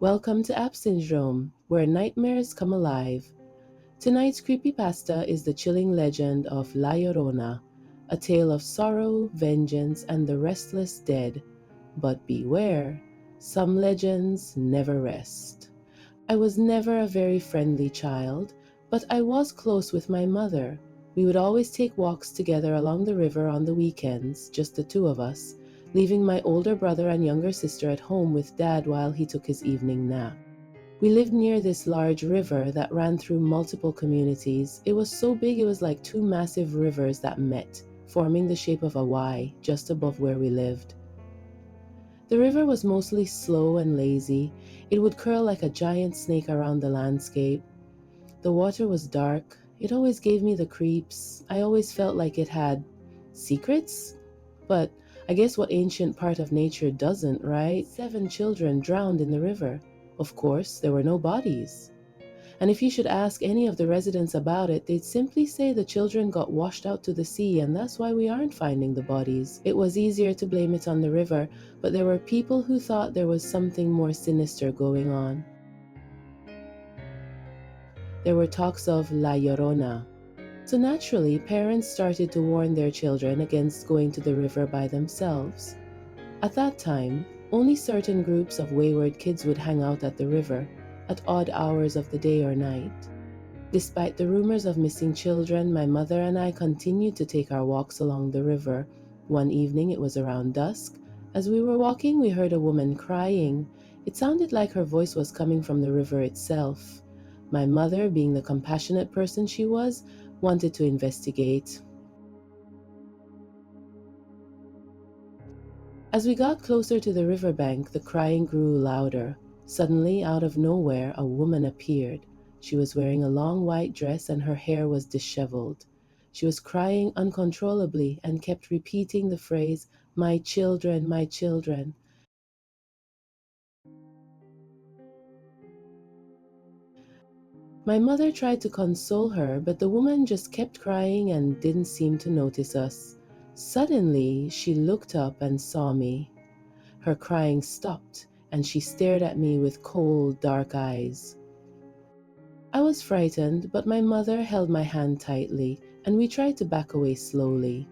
Welcome to App Syndrome, where nightmares come alive. Tonight's creepypasta is the chilling legend of La Llorona, a tale of sorrow, vengeance, and the restless dead. But beware, some legends never rest. I was never a very friendly child, but I was close with my mother. We would always take walks together along the river on the weekends, just the two of us, leaving my older brother and younger sister at home with Dad while he took his evening nap. We lived near this large river that ran through multiple communities. It was so big it was like two massive rivers that met, forming the shape of a Y just above where we lived. The river was mostly slow and lazy. It would curl like a giant snake around the landscape. The water was dark. It always gave me the creeps. I always felt like it had secrets? But I guess what ancient part of nature doesn't, right? 7 children drowned in the river. Of course, there were no bodies. And if you should ask any of the residents about it, they'd simply say the children got washed out to the sea and that's why we aren't finding the bodies. It was easier to blame it on the river, but there were people who thought there was something more sinister going on. There were talks of La Llorona. So naturally, parents started to warn their children against going to the river by themselves. At that time, only certain groups of wayward kids would hang out at the river at odd hours of the day or night. Despite the rumors of missing children, my mother and I continued to take our walks along the river. One evening, it was around dusk. As we were walking, we heard a woman crying. It sounded like her voice was coming from the river itself. My mother, being the compassionate person she was, wanted to investigate. As we got closer to the riverbank, the crying grew louder. Suddenly, out of nowhere, a woman appeared. She was wearing a long white dress and her hair was disheveled. She was crying uncontrollably and kept repeating the phrase, "My children, my children." My mother tried to console her, but the woman just kept crying and didn't seem to notice us. Suddenly, she looked up and saw me. Her crying stopped, and she stared at me with cold, dark eyes. I was frightened, but my mother held my hand tightly, and we tried to back away slowly.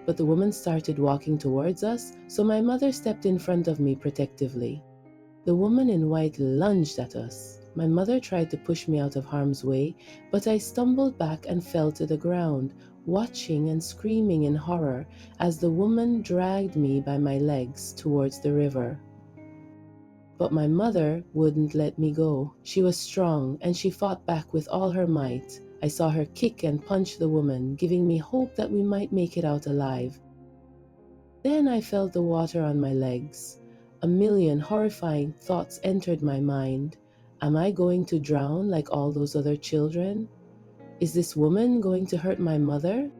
But the woman started walking towards us, so my mother stepped in front of me protectively. The woman in white lunged at us. My mother tried to push me out of harm's way, but I stumbled back and fell to the ground, watching and screaming in horror as the woman dragged me by my legs towards the river. But my mother wouldn't let me go. She was strong and she fought back with all her might. I saw her kick and punch the woman, giving me hope that we might make it out alive. Then I felt the water on my legs. A million horrifying thoughts entered my mind. Am I going to drown like all those other children? Is this woman going to hurt my mother?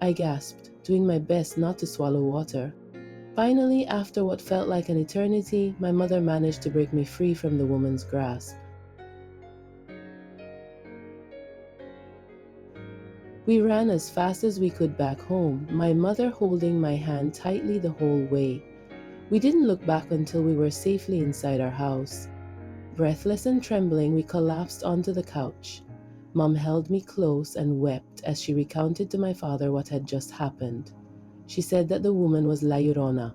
I gasped, doing my best not to swallow water. Finally, after what felt like an eternity, my mother managed to break me free from the woman's grasp. We ran as fast as we could back home, my mother holding my hand tightly the whole way. We didn't look back until we were safely inside our house. Breathless and trembling, we collapsed onto the couch. Mom held me close and wept as she recounted to my father what had just happened. She said that the woman was La Llorona.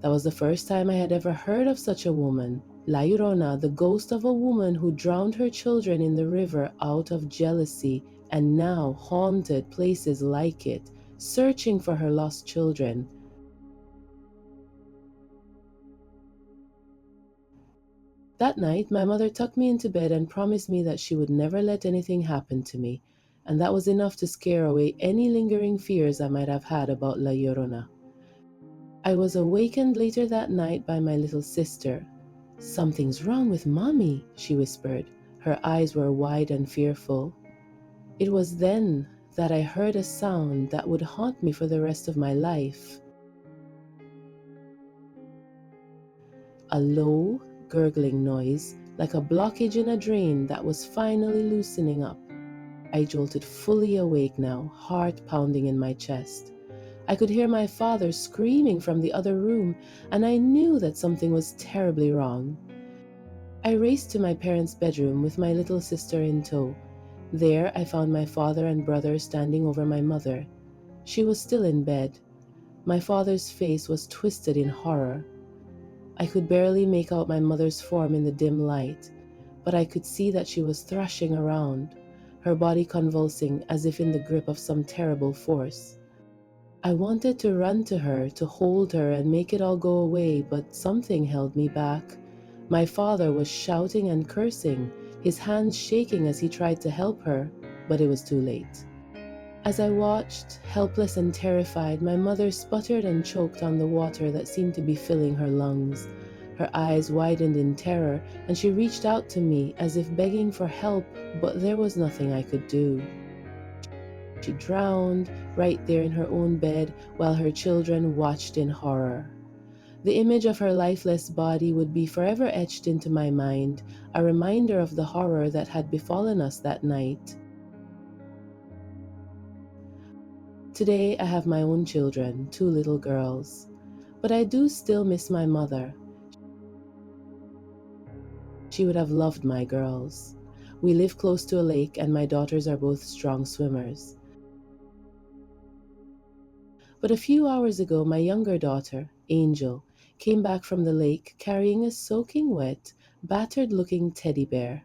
That was the first time I had ever heard of such a woman. La Llorona, the ghost of a woman who drowned her children in the river out of jealousy and now haunted places like it, searching for her lost children. That night, my mother tucked me into bed and promised me that she would never let anything happen to me, and that was enough to scare away any lingering fears I might have had about La Llorona. I was awakened later that night by my little sister. "Something's wrong with Mommy," she whispered. Her eyes were wide and fearful. It was then that I heard a sound that would haunt me for the rest of my life. A low, gurgling noise, like a blockage in a drain that was finally loosening up. I jolted fully awake now, heart pounding in my chest. I could hear my father screaming from the other room, and I knew that something was terribly wrong. I raced to my parents' bedroom with my little sister in tow. There, I found my father and brother standing over my mother. She was still in bed. My father's face was twisted in horror. I could barely make out my mother's form in the dim light, but I could see that she was thrashing around, her body convulsing as if in the grip of some terrible force. I wanted to run to her, to hold her and make it all go away, but something held me back. My father was shouting and cursing, his hands shaking as he tried to help her, but it was too late. As I watched, helpless and terrified, my mother sputtered and choked on the water that seemed to be filling her lungs. Her eyes widened in terror, and she reached out to me as if begging for help, but there was nothing I could do. She drowned right there in her own bed while her children watched in horror. The image of her lifeless body would be forever etched into my mind, a reminder of the horror that had befallen us that night. Today I have my own children, 2 little girls. But I do still miss my mother. She would have loved my girls. We live close to a lake and my daughters are both strong swimmers. But a few hours ago, my younger daughter, Angel, came back from the lake carrying a soaking wet, battered-looking teddy bear.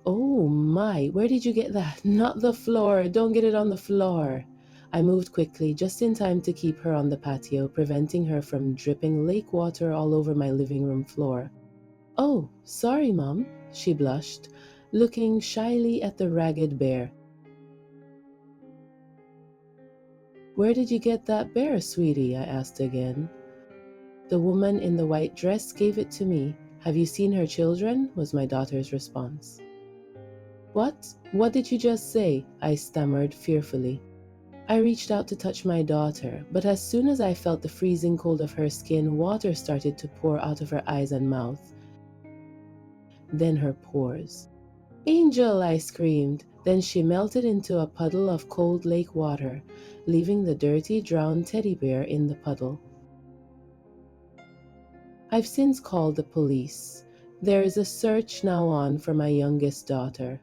Oh my, where did you get that? Not the floor, don't get it on the floor. I moved quickly, just in time to keep her on the patio, preventing her from dripping lake water all over my living room floor. Oh, sorry, Mom, she blushed, looking shyly at the ragged bear. Where did you get that bear, sweetie? I asked again. The woman in the white dress gave it to me. Have you seen her children? Was my daughter's response. What? What did you just say? I stammered fearfully. I reached out to touch my daughter, but as soon as I felt the freezing cold of her skin, water started to pour out of her eyes and mouth. Then her pores. Angel, I screamed. Then she melted into a puddle of cold lake water, leaving the dirty, drowned teddy bear in the puddle. I've since called the police. There is a search now on for my youngest daughter.